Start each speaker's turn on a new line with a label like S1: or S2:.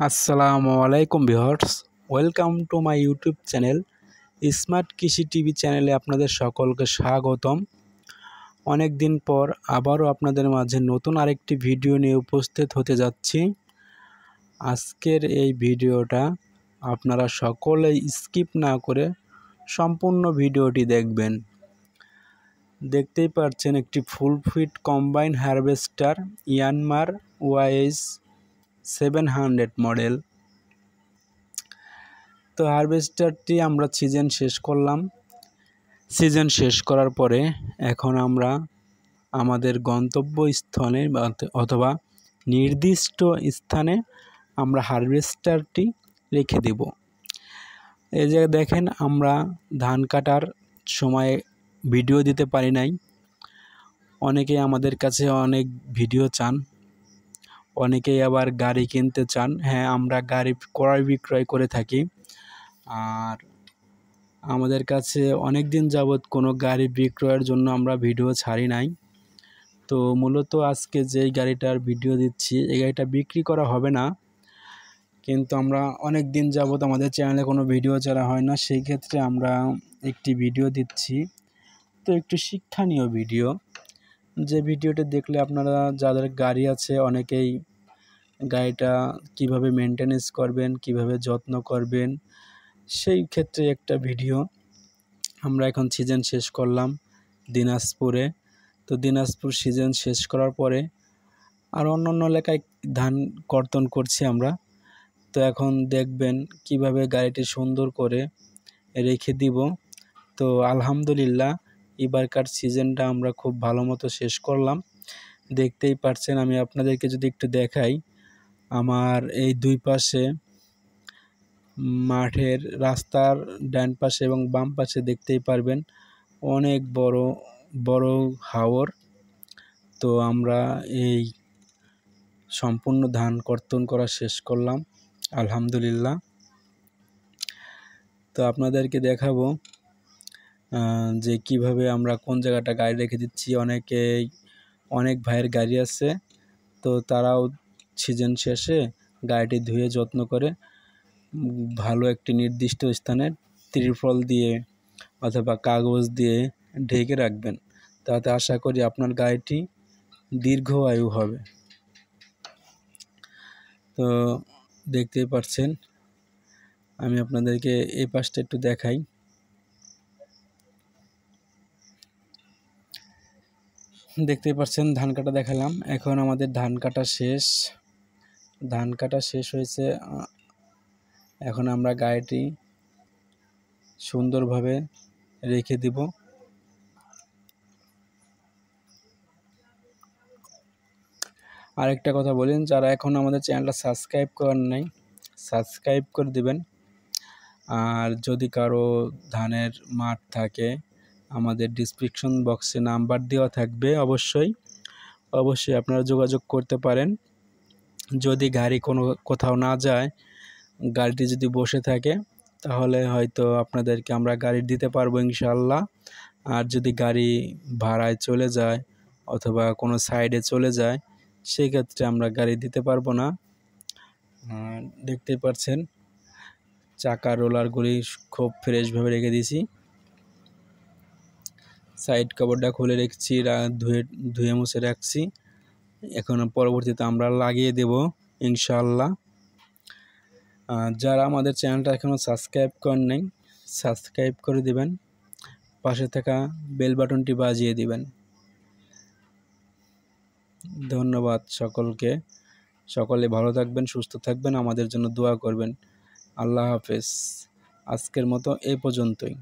S1: আসসালামু আলাইকুম viewers, welcome to my YouTube channel smart কৃষি টিভি চ্যানেলে আপনাদের সকলকে স্বাগতম। অনেক দিন পর আবারও আপনাদের মাঝে নতুন আরেকটি ভিডিও নিয়ে উপস্থিত হতে যাচ্ছি। আজকের এই ভিডিওটা আপনারা সকলেই স্কিপ না করে সম্পূর্ণ ভিডিওটি দেখবেন। দেখতেই পাচ্ছেন একটি full fit combine harvester Yanmar YS 700 model. তো হারভেস্টারটি আমরা সিজন শেষ করলাম। সিজন শেষ করার পরে এখন আমরা আমাদের গন্তব্যস্থলে অথবা নির্দিষ্ট স্থানে আমরা হারভেস্টারটি রেখে দেব। এই যে দেখেন, আমরা ধান কাটার সময় ভিডিও দিতে পারি নাই। অনেকেই আমাদের কাছে অনেক ভিডিও চান, অনেকেই আবার গাড়ি কিনতে চান। হ্যাঁ, আমরা গাড়ি ক্রয় বিক্রয় করে থাকি। আর আমাদের কাছে অনেক দিন যাবৎ কোনো গাড়ি বিক্রয়ের জন্য আমরা ভিডিও ছাড়ি নাই। তো মূলত আজকে যেই গাড়িটার ভিডিও দিচ্ছি, এই গাড়িটা বিক্রি করা হবে না, কিন্তু আমরা অনেক দিন যাবৎ আমাদের চ্যানেলে কোনো ভিডিও ছাড়া হয় না, সেই ক্ষেত্রে আমরা একটি ভিডিও দিচ্ছি। তো একটু শিক্ষণীয় ভিডিও, যে ভিডিওটা দেখলে আপনারা যাদের গাড়ি আছে অনেকেই গাড়িটা কিভাবে মেনটেনেন্স করবেন, কিভাবে যত্ন করবেন, সেই ক্ষেত্রে একটা ভিডিও। আমরা এখন সিজন শেষ করলাম দিনাজপুরে। তো দিনাজপুর সিজন শেষ করার পরে আর অন্য এলাকায় ধান কর্তন করছি আমরা। তো এখন দেখবেন কিভাবে গাড়িটি সুন্দর করে রেখে দিব। তো আলহামদুলিল্লাহ, এবারকার সিজনটা আমরা খুব ভালো মতো শেষ করলাম। দেখতেই পাচ্ছেন, আমি আপনাদেরকে যদি একটু দেখাই, আমার এই দুই পাশে মাঠের রাস্তার ডান পাশে এবং বাম পাশে দেখতেই পারবেন অনেক বড় বড় হাওর। তো আমরা এই সম্পূর্ণ ধান কর্তন করা শেষ করলাম আলহামদুলিল্লাহ। তো আপনাদেরকে দেখাবো যে কিভাবে আমরা কোন জায়গাটা গাড়ি রেখে দিচ্ছি। অনেক ভাইয়ের গাড়ি আছে, তো তারাও সিজন শেষে গাড়িটি ধুয়ে যত্ন করে ভালো একটি নির্দিষ্ট স্থানে ত্রিপল দিয়ে অথবা কাগজ দিয়ে ঢেকে রাখবেন। তাতে আশা করি আপনার গাড়িটি দীর্ঘায়ু হবে। তো দেখতেই পাচ্ছেন, আমি আপনাদেরকে এই পাশটা একটু দেখাই। দেখতেই পাচ্ছেন ধান কাটা দেখালাম। এখন আমাদের ধান কাটা শেষ হয়েছে। এখন আমরা গাড়িটি সুন্দরভাবে রেখে দিব। আরেকটা কথা বলেন, যারা এখন আমাদের চ্যানেলটা সাবস্ক্রাইব করেন নাই, সাবস্ক্রাইব করে দিবেন। আর যদি কারো ধানের মাঠ থাকে, আমাদের ডিসক্রিপশন বক্সে নাম্বার দেওয়া থাকবে, অবশ্যই আপনারা যোগাযোগ করতে পারেন। যদি গাড়ি কোথাও না যায়, গাড়িটি যদি বসে থাকে, তাহলে হয়তো আপনাদেরকে আমরা গাড়ি দিতে পারবো ইনশাআল্লাহ। আর যদি গাড়ি ভাড়ায় চলে যায় অথবা কোনো সাইডে চলে যায়, সেই ক্ষেত্রে আমরা গাড়ি দিতে পারবো না। দেখতেই পাচ্ছেন চাকার রোলারগুলি খুব ফ্রেশভাবে রেখে দিয়েছি। সাইড কভারটা খুলে রেখেছি, ধুয়ে মুছে রাখছি। এখন পরবর্তীতে আমরা লাগিয়ে দেব ইনশাআল্লাহ। যারা আমাদের চ্যানেলটা এখনও সাবস্ক্রাইব করেন নাই, সাবস্ক্রাইব করে দিবেন, পাশে থাকা বেল বাটনটি বাজিয়ে দিবেন। ধন্যবাদ সকলকে। সকলে ভালো থাকবেন, সুস্থ থাকবেন, আমাদের জন্য দোয়া করবেন। আল্লাহ হাফেজ। আজকের মতো এই পর্যন্তই।